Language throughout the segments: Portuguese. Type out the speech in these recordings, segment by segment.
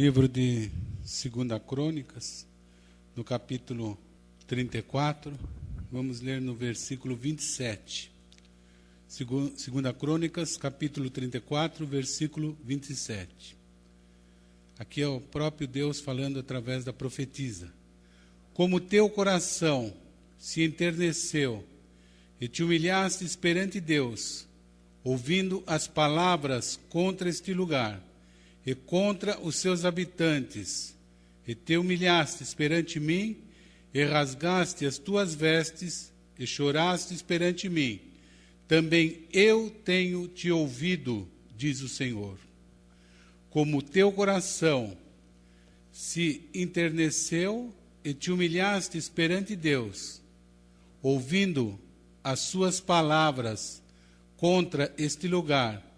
Livro de 2 Crônicas, no capítulo 34, vamos ler no versículo 27. 2 Crônicas, capítulo 34, versículo 27. Aqui é o próprio Deus falando através da profetisa. Como teu coração se enterneceu e te humilhastes perante Deus, ouvindo as palavras contra este lugar, e contra os seus habitantes, e te humilhastes perante mim, e rasgaste as tuas vestes, e chorastes perante mim, também eu tenho te ouvido, diz o Senhor. Como teu coração se enterneceu e te humilhastes perante Deus, ouvindo as suas palavras contra este lugar,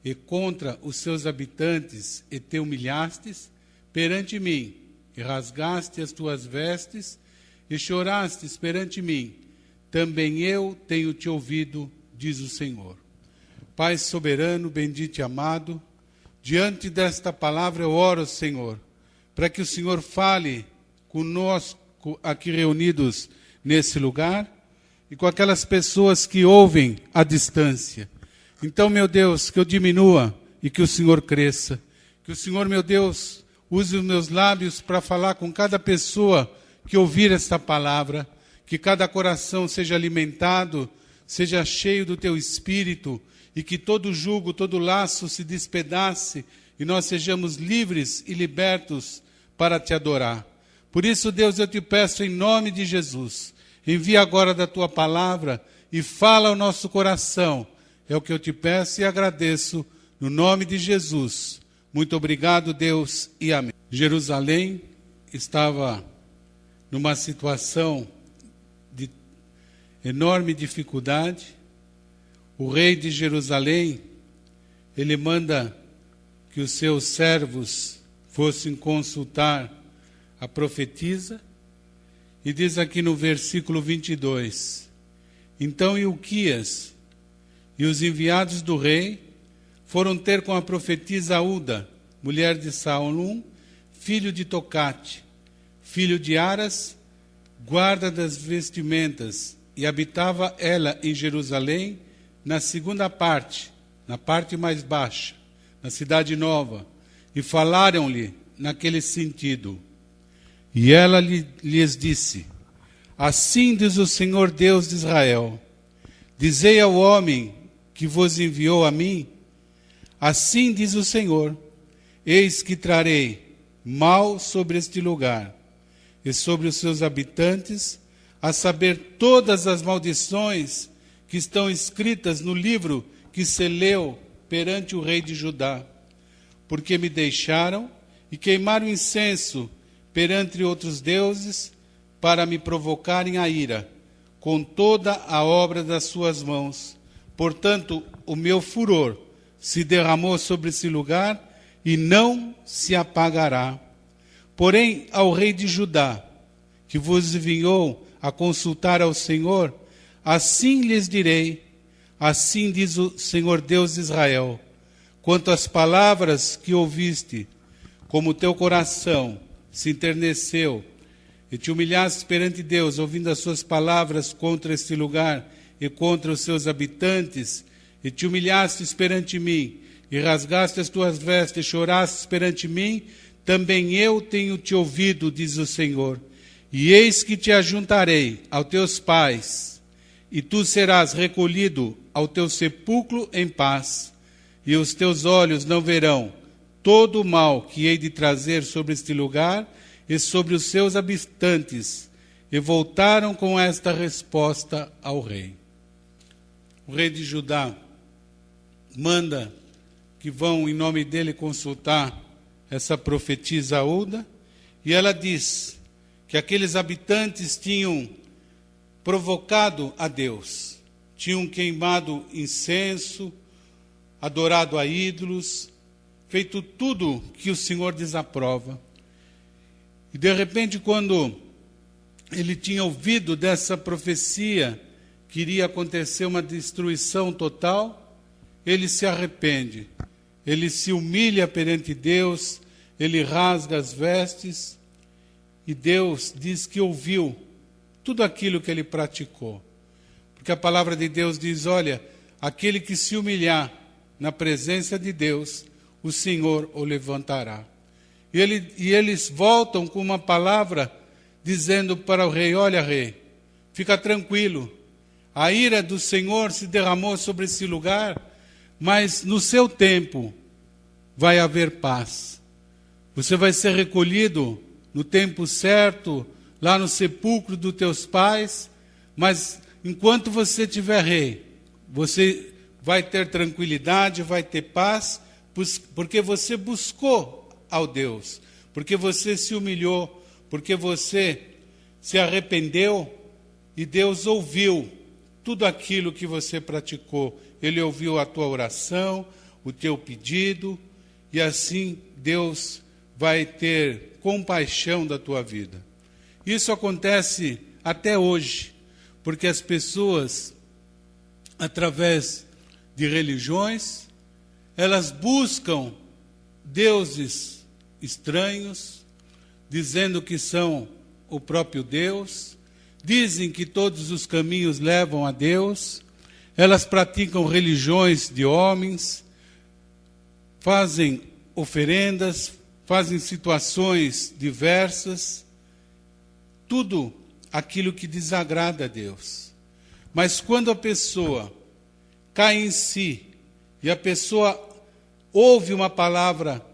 e contra os seus habitantes, e te humilhastes perante mim, e rasgaste as tuas vestes, e chorastes perante mim, também eu tenho te ouvido, diz o Senhor. Pai soberano, bendito e amado, diante desta palavra eu oro, Senhor, para que o Senhor fale conosco aqui reunidos nesse lugar, e com aquelas pessoas que ouvem à distância. Então, meu Deus, que eu diminua e que o Senhor cresça. Que o Senhor, meu Deus, use os meus lábios para falar com cada pessoa que ouvir esta palavra. Que cada coração seja alimentado, seja cheio do Teu Espírito e que todo jugo, todo laço se despedace e nós sejamos livres e libertos para Te adorar. Por isso, Deus, eu Te peço em nome de Jesus, envia agora da Tua palavra e fala ao nosso coração. É o que eu te peço e agradeço, no nome de Jesus. Muito obrigado, Deus, e amém. Jerusalém estava numa situação de enorme dificuldade. O rei de Jerusalém, ele manda que os seus servos fossem consultar a profetisa, e diz aqui no versículo 22, então Ilquias e os enviados do rei foram ter com a profetisa Uda, mulher de Salum, filho de Tocate, filho de Aras, guarda das vestimentas, e habitava ela em Jerusalém, na segunda parte, na parte mais baixa, na cidade nova, e falaram-lhe naquele sentido. E ela lhes disse, assim diz o Senhor Deus de Israel, dizei ao homem que vos enviou a mim, assim diz o Senhor, eis que trarei mal sobre este lugar, e sobre os seus habitantes, a saber todas as maldições que estão escritas no livro que se leu perante o rei de Judá, porque me deixaram e queimaram incenso perante outros deuses, para me provocarem a ira, com toda a obra das suas mãos. Portanto, o meu furor se derramou sobre esse lugar e não se apagará. Porém, ao rei de Judá, que vos enviou a consultar ao Senhor, assim lhes direi, assim diz o Senhor Deus de Israel, quanto às palavras que ouviste, como teu coração se enterneceu e te humilhaste perante Deus, ouvindo as suas palavras contra este lugar e contra os seus habitantes, e te humilhastes perante mim, e rasgaste as tuas vestes, e chorastes perante mim, também eu tenho te ouvido, diz o Senhor. E eis que te ajuntarei aos teus pais, e tu serás recolhido ao teu sepulcro em paz, e os teus olhos não verão todo o mal que hei de trazer sobre este lugar e sobre os seus habitantes. E voltaram com esta resposta ao rei. O rei de Judá manda que vão em nome dele consultar essa profetisa Uda, e ela diz que aqueles habitantes tinham provocado a Deus, tinham queimado incenso, adorado a ídolos, feito tudo que o Senhor desaprova. E de repente, quando ele tinha ouvido dessa profecia, que iria acontecer uma destruição total, ele se arrepende, ele se humilha perante Deus, ele rasga as vestes e Deus diz que ouviu tudo aquilo que ele praticou. Porque a palavra de Deus diz, olha, aquele que se humilhar na presença de Deus, o Senhor o levantará. E eles voltam com uma palavra dizendo para o rei, olha rei, fica tranquilo, a ira do Senhor se derramou sobre esse lugar, mas no seu tempo vai haver paz. Você vai ser recolhido no tempo certo, lá no sepulcro dos teus pais, mas enquanto você tiver rei, você vai ter tranquilidade, vai ter paz, porque você buscou ao Deus, porque você se humilhou, porque você se arrependeu e Deus ouviu tudo aquilo que você praticou. Ele ouviu a tua oração, o teu pedido, e assim Deus vai ter compaixão da tua vida. Isso acontece até hoje, porque as pessoas, através de religiões, elas buscam deuses estranhos, dizendo que são o próprio Deus, dizem que todos os caminhos levam a Deus, elas praticam religiões de homens, fazem oferendas, fazem situações diversas, tudo aquilo que desagrada a Deus. Mas quando a pessoa cai em si e a pessoa ouve uma palavra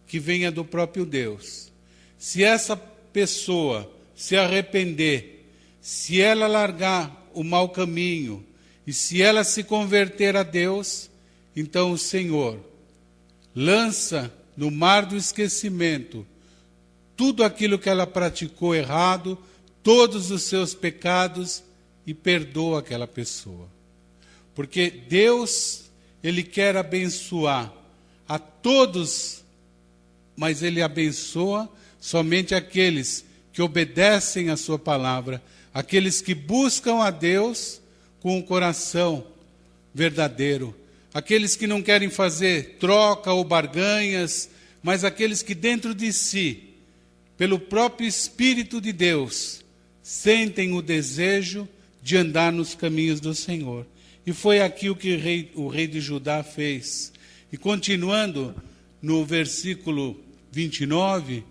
que venha do próprio Deus, se essa pessoa se arrepender, se ela largar o mau caminho e se ela se converter a Deus, então o Senhor lança no mar do esquecimento tudo aquilo que ela praticou errado, todos os seus pecados, e perdoa aquela pessoa. Porque Deus, Ele quer abençoar a todos, mas Ele abençoa somente aqueles que obedecem a sua palavra, aqueles que buscam a Deus com o coração verdadeiro, aqueles que não querem fazer troca ou barganhas, mas aqueles que dentro de si, pelo próprio Espírito de Deus, sentem o desejo de andar nos caminhos do Senhor. E foi aqui o que o rei de Judá fez. E continuando no versículo 29,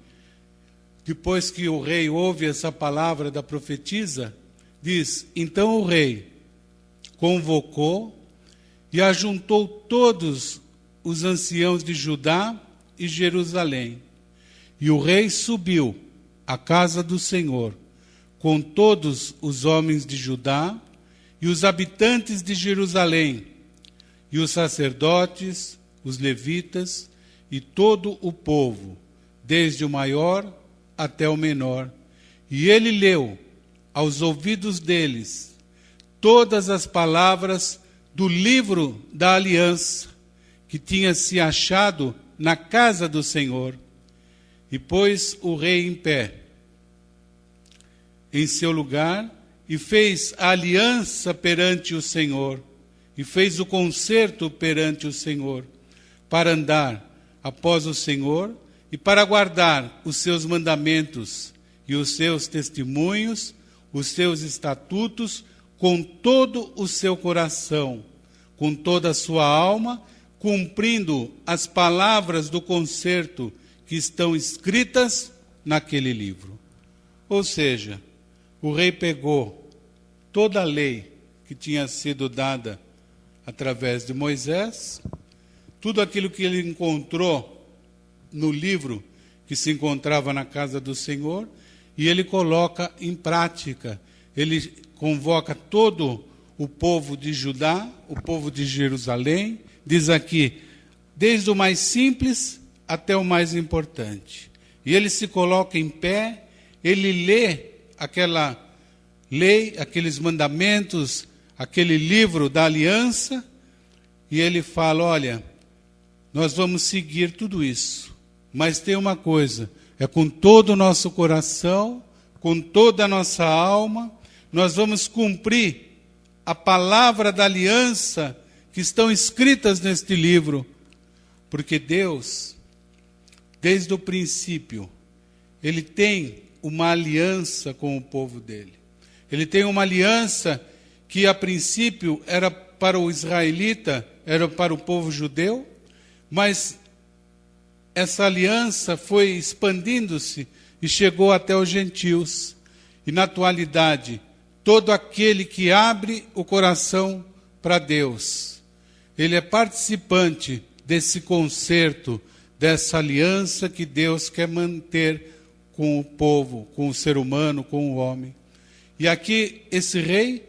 depois que o rei ouve essa palavra da profetisa, diz, então o rei convocou e ajuntou todos os anciãos de Judá e Jerusalém. E o rei subiu à casa do Senhor, com todos os homens de Judá e os habitantes de Jerusalém, e os sacerdotes, os levitas e todo o povo, desde o maior até o menor. E ele leu aos ouvidos deles todas as palavras do livro da aliança que tinha se achado na casa do Senhor. E pôs o rei em pé em seu lugar e fez a aliança perante o Senhor e fez o concerto perante o Senhor para andar após o Senhor e para guardar os seus mandamentos e os seus testemunhos, os seus estatutos com todo o seu coração, com toda a sua alma, cumprindo as palavras do concerto que estão escritas naquele livro. Ou seja, o rei pegou toda a lei que tinha sido dada através de Moisés, tudo aquilo que ele encontrou no livro que se encontrava na casa do Senhor, e ele coloca em prática. Ele convoca todo o povo de Judá, o povo de Jerusalém, diz aqui, desde o mais simples até o mais importante. E ele se coloca em pé, ele lê aquela lei, aqueles mandamentos, aquele livro da aliança, e ele fala, olha, nós vamos seguir tudo isso, mas tem uma coisa, é com todo o nosso coração, com toda a nossa alma, nós vamos cumprir a palavra da aliança que estão escritas neste livro, porque Deus desde o princípio, ele tem uma aliança com o povo dele. Ele tem uma aliança que a princípio era para o israelita, era para o povo judeu, mas essa aliança foi expandindo-se e chegou até os gentios. E na atualidade, todo aquele que abre o coração para Deus, ele é participante desse concerto, dessa aliança que Deus quer manter com o povo, com o ser humano, com o homem. E aqui esse rei,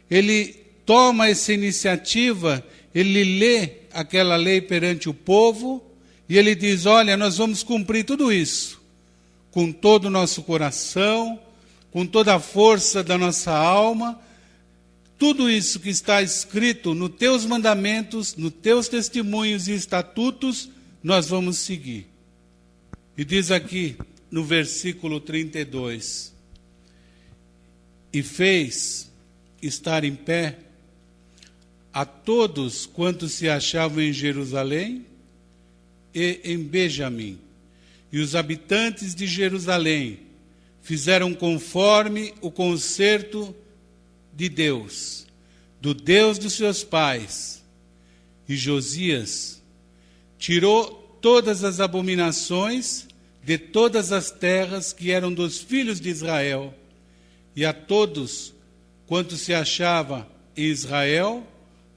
ele toma essa iniciativa, ele lê aquela lei perante o povo e ele diz: olha, nós vamos cumprir tudo isso com todo o nosso coração, com toda a força da nossa alma. Tudo isso que está escrito nos teus mandamentos, nos teus testemunhos e estatutos, nós vamos seguir. E diz aqui no versículo 32, e fez estar em pé a todos quantos se achavam em Jerusalém e em Benjamim. E os habitantes de Jerusalém fizeram conforme o concerto de Deus, do Deus dos seus pais. E Josias tirou todas as abominações de todas as terras que eram dos filhos de Israel, e a todos quantos se achava em Israel,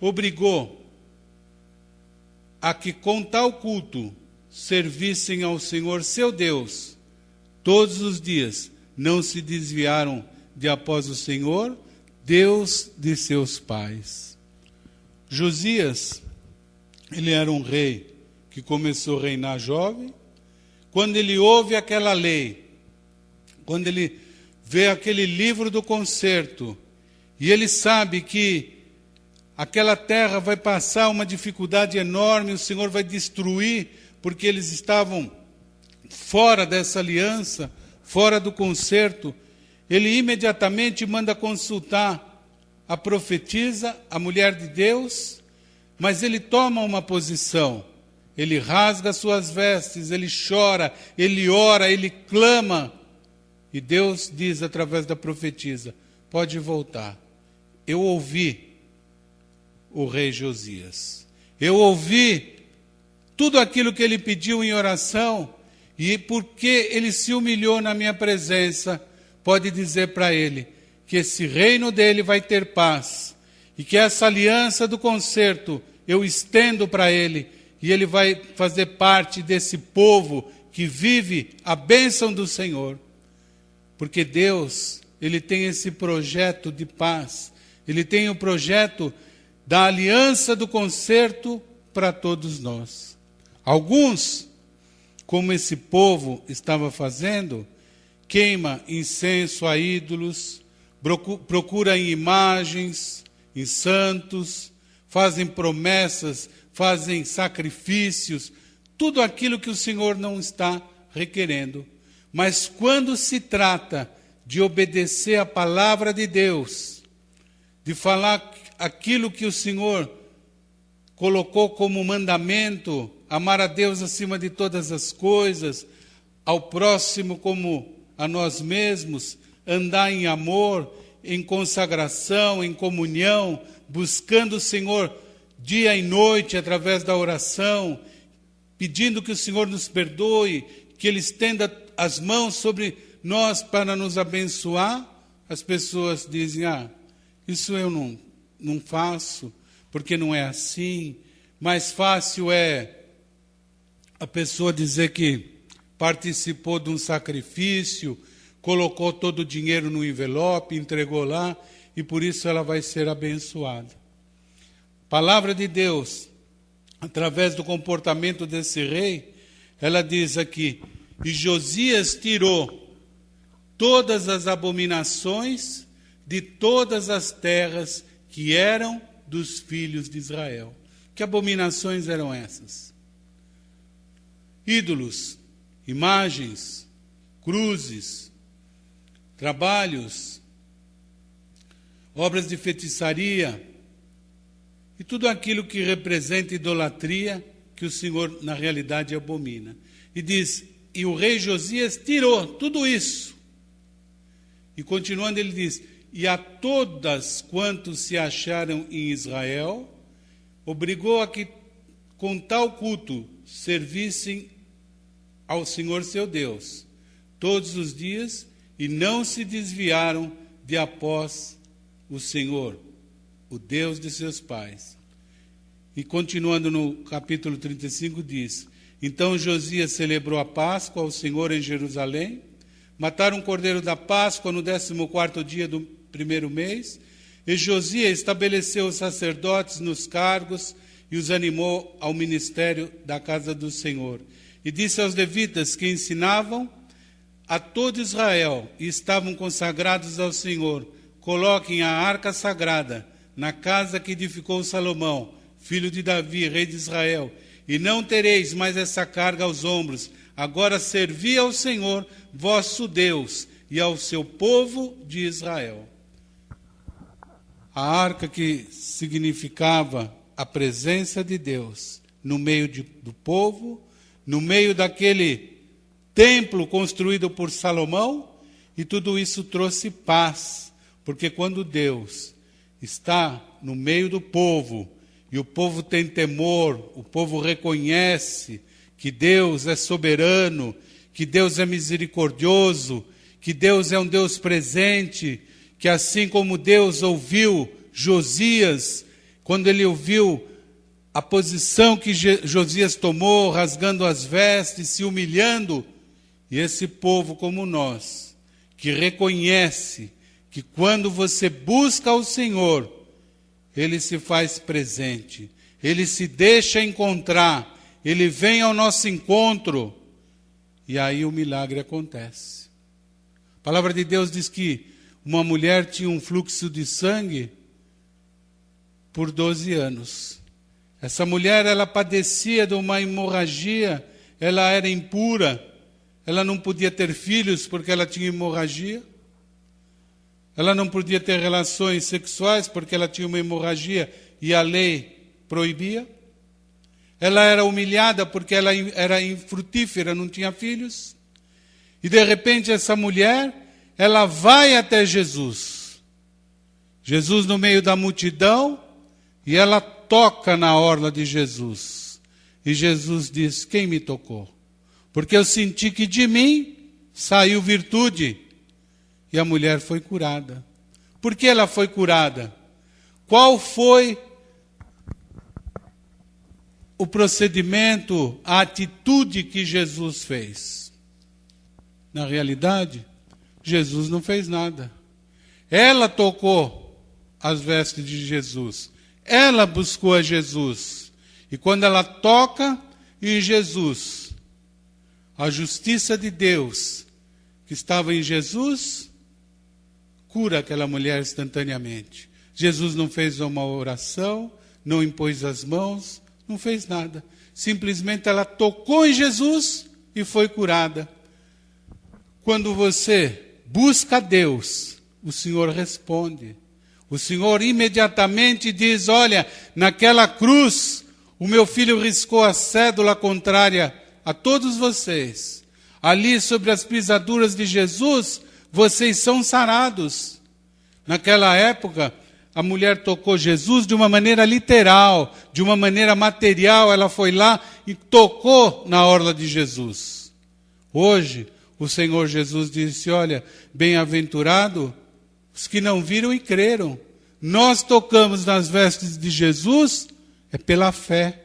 obrigou a que com tal culto servissem ao Senhor seu Deus todos os dias. Não se desviaram de após o Senhor, Deus de seus pais. Josias, ele era um rei que começou a reinar jovem. Quando ele ouve aquela lei, quando ele vê aquele livro do concerto, e ele sabe que aquela terra vai passar uma dificuldade enorme, o Senhor vai destruir, porque eles estavam fora dessa aliança, fora do concerto, ele imediatamente manda consultar a profetisa, a mulher de Deus, mas ele toma uma posição. Ele rasga suas vestes, ele chora, ele ora, ele clama. E Deus diz através da profetisa: pode voltar. Eu ouvi o rei Josias. Eu ouvi tudo aquilo que ele pediu em oração, e porque ele se humilhou na minha presença, pode dizer para ele que esse reino dele vai ter paz, e que essa aliança do concerto eu estendo para ele, e ele vai fazer parte desse povo que vive a bênção do Senhor. Porque Deus, ele tem esse projeto de paz, ele tem o projeto da aliança do concerto para todos nós. Alguns, como esse povo estava fazendo, queima incenso a ídolos, procura em imagens, em santos, fazem promessas, fazem sacrifícios, tudo aquilo que o Senhor não está requerendo. Mas quando se trata de obedecer a palavra de Deus, de falar aquilo que o Senhor colocou como mandamento, amar a Deus acima de todas as coisas, ao próximo como a nós mesmos, andar em amor, em consagração, em comunhão, buscando o Senhor dia e noite através da oração, pedindo que o Senhor nos perdoe, que Ele estenda as mãos sobre nós para nos abençoar. As pessoas dizem: isso eu não faço, porque não é assim. Mais fácil é a pessoa dizer que participou de um sacrifício, colocou todo o dinheiro no envelope, entregou lá, e por isso ela vai ser abençoada. Palavra de Deus, através do comportamento desse rei, ela diz aqui: e Josias tirou todas as abominações de todas as terras que eram dos filhos de Israel. Que abominações eram essas? Ídolos, imagens, cruzes, trabalhos, obras de feitiçaria e tudo aquilo que representa idolatria, que o Senhor na realidade abomina. e diz, e o rei Josias tirou tudo isso. E continuando ele diz, e a todas quantos se acharam em Israel, obrigou a que com tal culto servissem ao Senhor seu Deus, todos os dias, e não se desviaram de após o Senhor, o Deus de seus pais. E continuando no capítulo 35 diz, então Josias celebrou a Páscoa ao Senhor em Jerusalém, mataram um cordeiro da Páscoa no 14º dia do primeiro mês, e Josias estabeleceu os sacerdotes nos cargos e os animou ao ministério da casa do Senhor. E disse aos levitas que ensinavam a todo Israel e estavam consagrados ao Senhor, coloquem a arca sagrada na casa que edificou Salomão, filho de Davi, rei de Israel, e não tereis mais essa carga aos ombros. Agora servi ao Senhor, vosso Deus, e ao seu povo de Israel. A arca que significava a presença de Deus no meio do povo, no meio daquele templo construído por Salomão, e tudo isso trouxe paz, porque quando Deus está no meio do povo, e o povo tem temor, o povo reconhece que Deus é soberano, que Deus é misericordioso, que Deus é um Deus presente, que assim como Deus ouviu Josias, quando ele ouviu a posição que Josias tomou, rasgando as vestes, se humilhando, e esse povo como nós, que reconhece que quando você busca o Senhor, Ele se faz presente, Ele se deixa encontrar, Ele vem ao nosso encontro, e aí o milagre acontece. A palavra de Deus diz que uma mulher tinha um fluxo de sangue por 12 anos. Essa mulher, ela padecia de uma hemorragia, ela era impura, ela não podia ter filhos porque ela tinha hemorragia, ela não podia ter relações sexuais porque ela tinha uma hemorragia e a lei proibia. Ela era humilhada porque ela era infrutífera, não tinha filhos. E de repente essa mulher, ela vai até Jesus. Jesus no meio da multidão, e ela toca na orla de Jesus. E Jesus diz, quem me tocou? Porque eu senti que de mim saiu virtude. E a mulher foi curada. Por que ela foi curada? Qual foi o procedimento, a atitude que Jesus fez? Na realidade, Jesus não fez nada. Ela tocou as vestes de Jesus. Ela buscou a Jesus. E quando ela toca em Jesus, a justiça de Deus que estava em Jesus cura aquela mulher instantaneamente. Jesus não fez uma oração, não impôs as mãos, não fez nada. Simplesmente ela tocou em Jesus e foi curada. Quando você busca a Deus, o Senhor responde. O Senhor imediatamente diz, olha, naquela cruz, o meu filho riscou a cédula contrária a todos vocês. Ali, sobre as pisaduras de Jesus, vocês são sarados. Naquela época, a mulher tocou Jesus de uma maneira literal, de uma maneira material. Ela foi lá e tocou na orla de Jesus. Hoje, o Senhor Jesus disse, olha, bem-aventurado os que não viram e creram. Nós tocamos nas vestes de Jesus, é pela fé.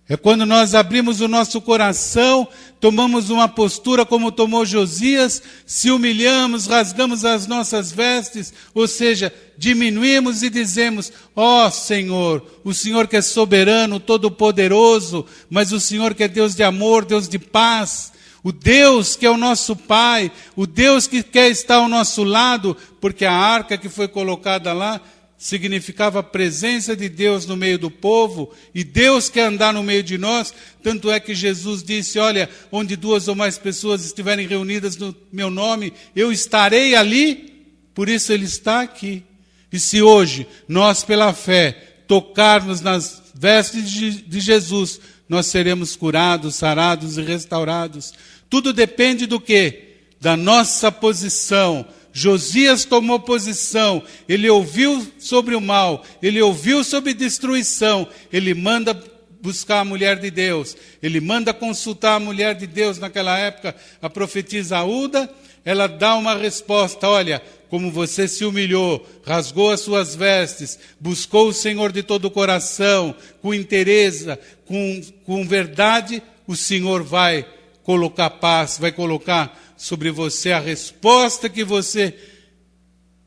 É quando nós abrimos o nosso coração, tomamos uma postura como tomou Josias, se humilhamos, rasgamos as nossas vestes, ou seja, diminuímos e dizemos, ó Senhor, o Senhor que é soberano, todo-poderoso, mas o Senhor que é Deus de amor, Deus de paz, o Deus que é o nosso Pai, o Deus que quer estar ao nosso lado, porque a arca que foi colocada lá significava a presença de Deus no meio do povo, e Deus quer andar no meio de nós. Tanto é que Jesus disse, olha, onde 2 ou mais pessoas estiverem reunidas no meu nome, eu estarei ali, por isso Ele está aqui. E se hoje nós, pela fé, tocarmos nas vestes de Jesus, nós seremos curados, sarados e restaurados. Tudo depende do quê? Da nossa posição. Josias tomou posição, ele ouviu sobre o mal, ele ouviu sobre destruição, ele manda buscar a mulher de Deus, ele manda consultar a mulher de Deus naquela época, a profetisa Aúda, ela dá uma resposta, olha, como você se humilhou, rasgou as suas vestes, buscou o Senhor de todo o coração, com inteireza, com verdade, o Senhor vai colocar paz, vai colocar sobre você a resposta que você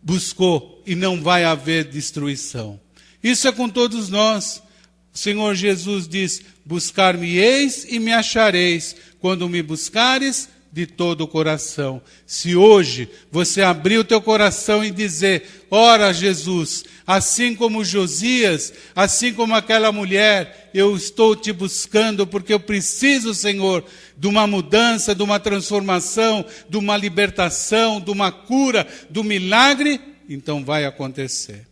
buscou e não vai haver destruição. Isso é com todos nós. O Senhor Jesus diz, buscar-me-eis e me achareis, quando me buscares de todo o coração. Se hoje você abrir o teu coração e dizer, ora Jesus, assim como Josias, assim como aquela mulher, eu estou te buscando porque eu preciso, Senhor, de uma mudança, de uma transformação, de uma libertação, de uma cura, do milagre, então vai acontecer.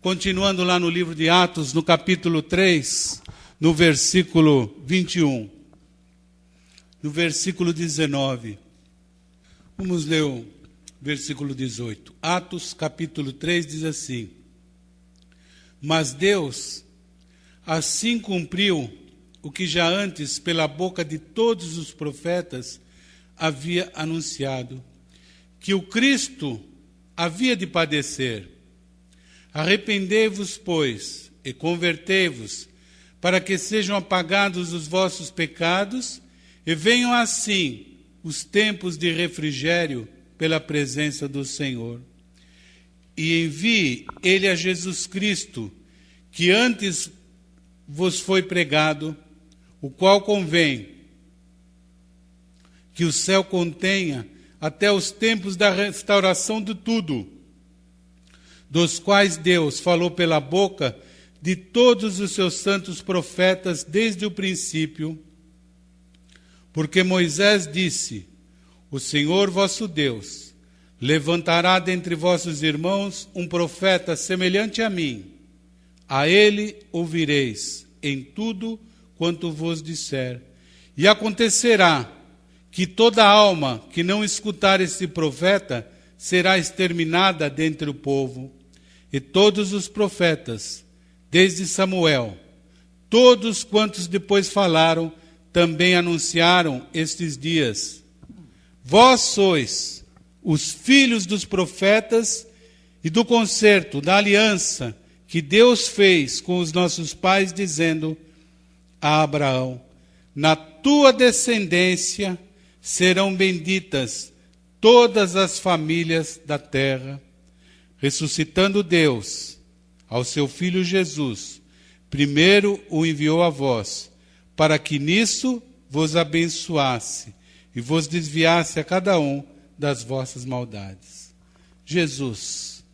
Continuando lá no livro de Atos, no capítulo 3, no versículo 21. No versículo 19. Vamos ler o versículo 18. Atos, capítulo 3, diz assim: Mas Deus assim cumpriu o que já antes, pela boca de todos os profetas, havia anunciado, que o Cristo havia de padecer. Arrependei-vos, pois, e convertei-vos, para que sejam apagados os vossos pecados, e venham assim os tempos de refrigério pela presença do Senhor. E envie ele a Jesus Cristo, que antes vos foi pregado, o qual convém que o céu contenha até os tempos da restauração de tudo, dos quais Deus falou pela boca de todos os seus santos profetas desde o princípio. Porque Moisés disse, o Senhor vosso Deus levantará dentre vossos irmãos um profeta semelhante a mim. A ele ouvireis em tudo quanto vos disser. E acontecerá que toda alma que não escutar esse profeta será exterminada dentre o povo. E todos os profetas, desde Samuel, todos quantos depois falaram, também anunciaram estes dias. Vós sois os filhos dos profetas e do concerto, da aliança que Deus fez com os nossos pais, dizendo a Abraão, na tua descendência serão benditas todas as famílias da terra. Ressuscitando Deus ao seu Filho Jesus, primeiro o enviou a vós, para que nisso vos abençoasse e vos desviasse a cada um das vossas maldades. Jesus,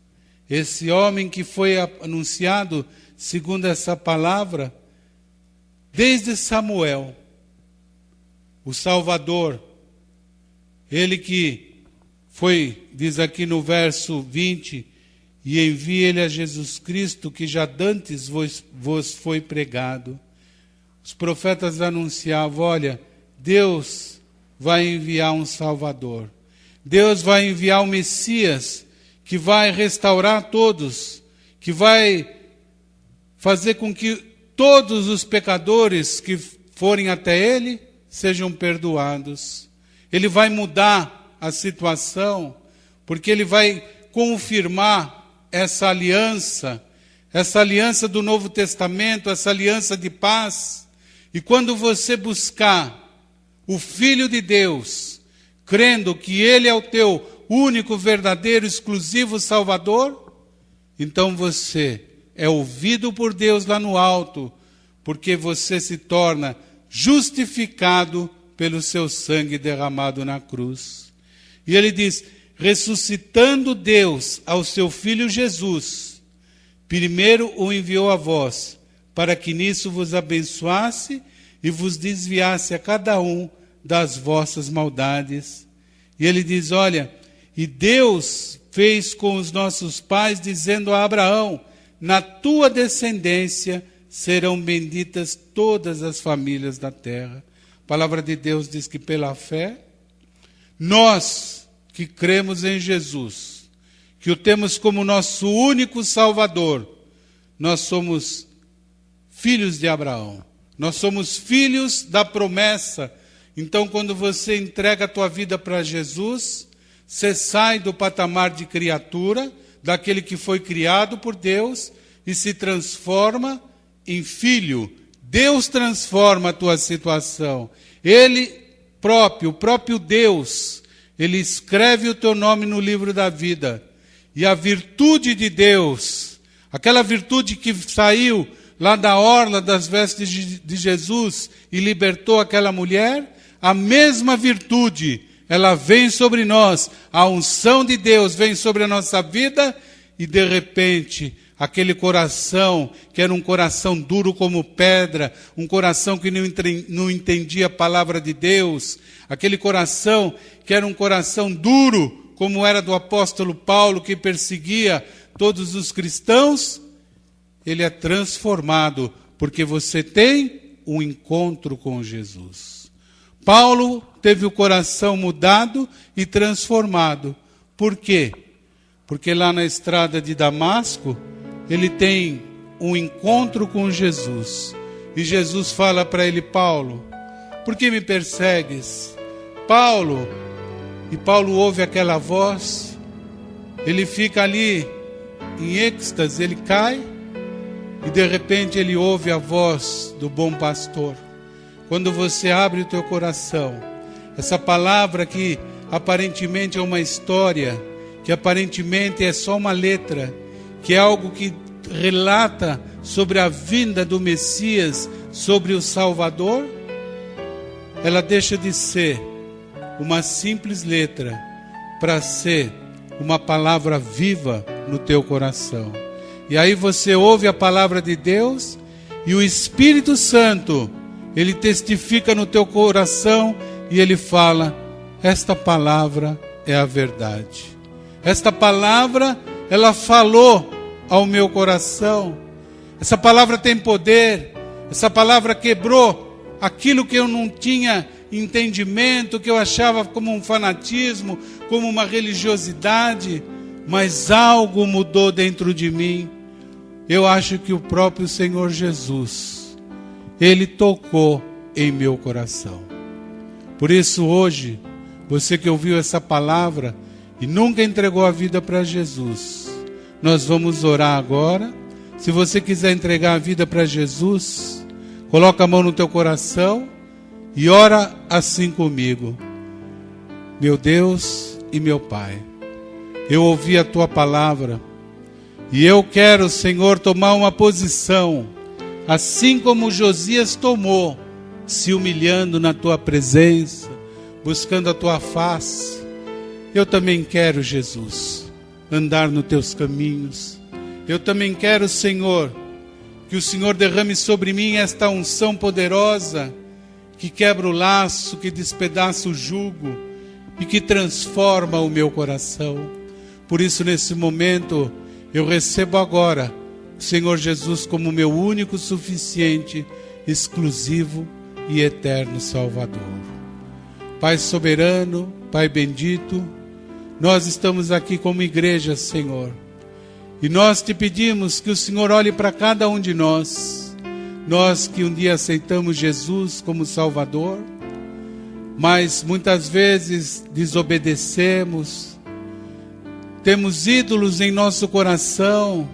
esse homem que foi anunciado segundo essa palavra, desde Samuel, o Salvador, ele que foi, diz aqui no verso 20, e envie ele a Jesus Cristo, que já dantes vos foi pregado. Os profetas anunciavam, olha, Deus vai enviar um Salvador. Deus vai enviar o Messias, que vai restaurar todos, que vai fazer com que todos os pecadores que forem até Ele sejam perdoados. Ele vai mudar a situação, porque Ele vai confirmar essa aliança do Novo Testamento, essa aliança de paz. E quando você buscar o Filho de Deus, crendo que Ele é o teu único, verdadeiro, exclusivo Salvador, então você é ouvido por Deus lá no alto, porque você se torna justificado pelo seu sangue derramado na cruz. E ele diz, ressuscitando Deus ao seu Filho Jesus, primeiro o enviou a vós, para que nisso vos abençoasse e vos desviasse a cada um das vossas maldades. E ele diz, olha, e Deus fez com os nossos pais, dizendo a Abraão, na tua descendência serão benditas todas as famílias da terra. A palavra de Deus diz que pela fé, nós que cremos em Jesus, que o temos como nosso único Salvador, nós somos filhos de Abraão, nós somos filhos da promessa. Então, quando você entrega a tua vida para Jesus, você sai do patamar de criatura, daquele que foi criado por Deus, e se transforma em filho. Deus transforma a tua situação. Ele próprio, o próprio Deus, Ele escreve o teu nome no livro da vida. E a virtude de Deus, aquela virtude que saiu lá da orla das vestes de Jesus e libertou aquela mulher, a mesma virtude, ela vem sobre nós, a unção de Deus vem sobre a nossa vida e de repente, aquele coração que era um coração duro como pedra, um coração que não entendia a palavra de Deus, aquele coração que era um coração duro, como era do apóstolo Paulo, que perseguia todos os cristãos, ele é transformado, porque você tem um encontro com Jesus. Paulo teve o coração mudado e transformado. Por quê? Porque lá na estrada de Damasco, ele tem um encontro com Jesus. E Jesus fala para ele: Paulo, por que me persegues? Paulo. E Paulo ouve aquela voz, ele fica ali em êxtase, ele cai, e de repente ele ouve a voz do bom pastor. Quando você abre o teu coração, essa palavra que aparentemente é uma história, que aparentemente é só uma letra, que é algo que relata sobre a vinda do Messias, sobre o Salvador, ela deixa de ser uma simples letra para ser uma palavra viva no teu coração. E aí você ouve a palavra de Deus e o Espírito Santo, ele testifica no teu coração e ele fala: esta palavra é a verdade. Esta palavra, ela falou ao meu coração. Essa palavra tem poder. Essa palavra quebrou aquilo que eu não tinha entendimento, que eu achava como um fanatismo, como uma religiosidade, mas algo mudou dentro de mim. Eu acho que o próprio Senhor Jesus, Ele tocou em meu coração. Por isso hoje, você que ouviu essa palavra e nunca entregou a vida para Jesus, nós vamos orar agora. Se você quiser entregar a vida para Jesus, coloca a mão no teu coração e ora assim comigo. Meu Deus e meu Pai, eu ouvi a tua palavra e eu quero, Senhor, tomar uma posição, assim como Josias tomou, se humilhando na tua presença, buscando a tua face. Eu também quero, Jesus, andar nos teus caminhos. Eu também quero, Senhor, que o Senhor derrame sobre mim esta unção poderosa, que quebra o laço, que despedaça o jugo e que transforma o meu coração. Por isso, nesse momento, eu recebo agora o Senhor Jesus como meu único, suficiente, exclusivo e eterno Salvador. Pai soberano, Pai bendito, nós estamos aqui como igreja, Senhor, e nós te pedimos que o Senhor olhe para cada um de nós, nós que um dia aceitamos Jesus como Salvador, mas muitas vezes desobedecemos, temos ídolos em nosso coração,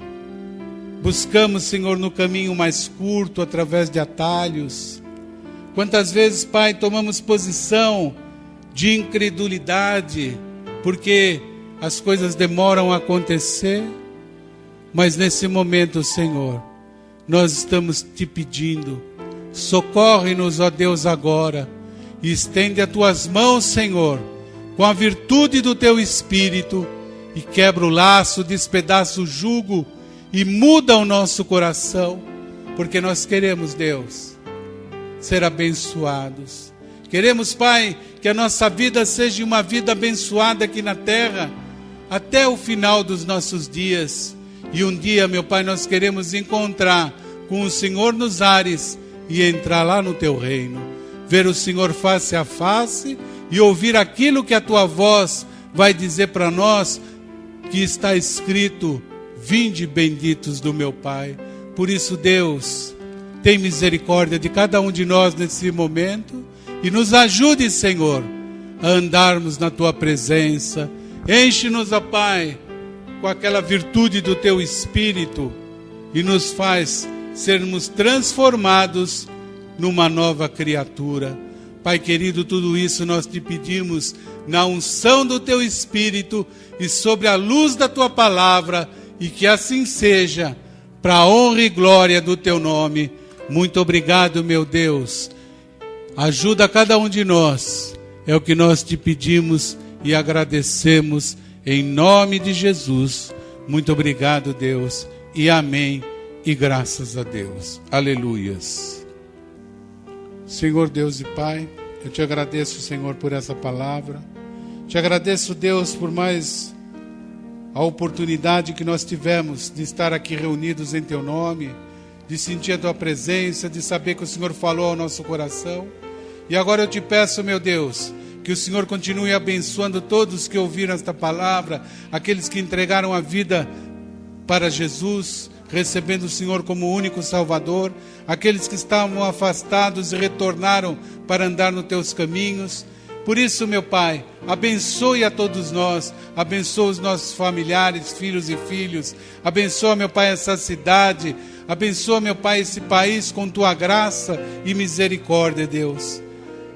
buscamos, Senhor, no caminho mais curto, através de atalhos. Quantas vezes, Pai, tomamos posição de incredulidade, porque as coisas demoram a acontecer, mas nesse momento, Senhor, nós estamos te pedindo, socorre-nos, ó Deus, agora, e estende as tuas mãos, Senhor, com a virtude do teu Espírito, e quebra o laço, despedaça o jugo, e muda o nosso coração, porque nós queremos, Deus, ser abençoados. Queremos, Pai, que a nossa vida seja uma vida abençoada aqui na terra, até o final dos nossos dias. E um dia, meu Pai, nós queremos encontrar com o Senhor nos ares e entrar lá no teu reino. Ver o Senhor face a face e ouvir aquilo que a tua voz vai dizer para nós, que está escrito: vinde benditos do meu Pai. Por isso, Deus, tem misericórdia de cada um de nós nesse momento e nos ajude, Senhor, a andarmos na tua presença. Enche-nos, ó Pai, com aquela virtude do teu Espírito e nos faz sermos transformados numa nova criatura. Pai querido, tudo isso nós te pedimos na unção do teu Espírito e sobre a luz da tua palavra, e que assim seja, para a honra e glória do teu nome. Muito obrigado, meu Deus. Ajuda cada um de nós, é o que nós te pedimos e agradecemos em nome de Jesus. Muito obrigado, Deus, e amém, e graças a Deus. Aleluias. Senhor Deus e Pai, eu te agradeço, Senhor, por essa palavra. Te agradeço, Deus, por mais a oportunidade que nós tivemos de estar aqui reunidos em teu nome, de sentir a tua presença, de saber que o Senhor falou ao nosso coração. E agora eu te peço, meu Deus, que o Senhor continue abençoando todos que ouviram esta palavra, aqueles que entregaram a vida para Jesus, recebendo o Senhor como único Salvador, aqueles que estavam afastados e retornaram para andar nos teus caminhos. Por isso, meu Pai, abençoe a todos nós, abençoa os nossos familiares, filhos e filhos, abençoa, meu Pai, essa cidade, abençoa, meu Pai, esse país com tua graça e misericórdia, Deus.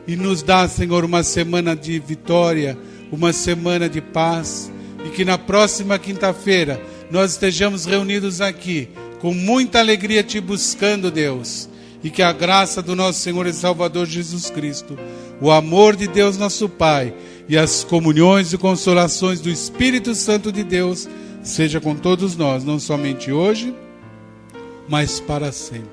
E nos dá, Senhor, uma semana de vitória, uma semana de paz, e que na próxima quinta-feira nós estejamos reunidos aqui, com muita alegria te buscando, Deus, e que a graça do nosso Senhor e Salvador Jesus Cristo, o amor de Deus nosso Pai e as comunhões e consolações do Espírito Santo de Deus seja com todos nós, não somente hoje, mas para sempre.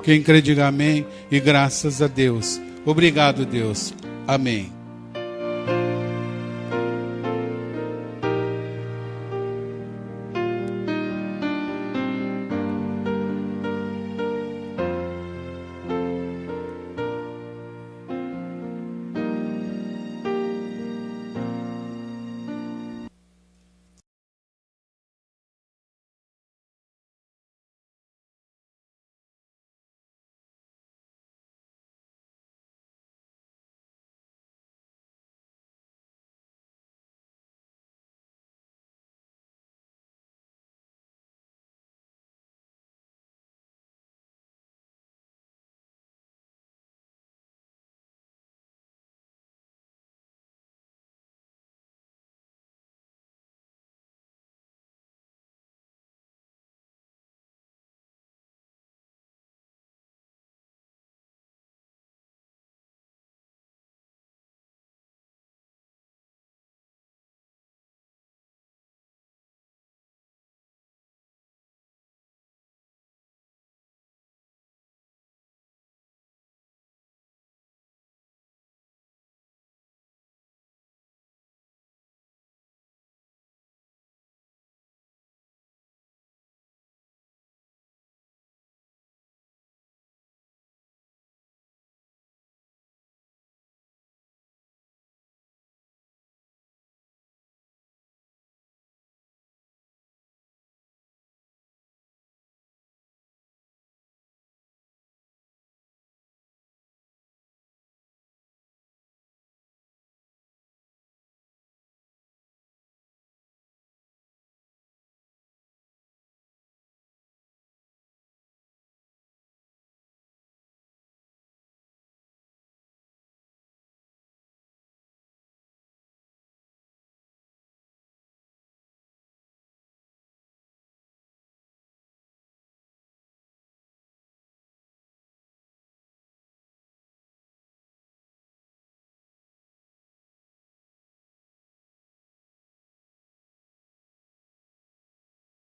Quem crê diga amém e graças a Deus. Obrigado, Deus. Amém.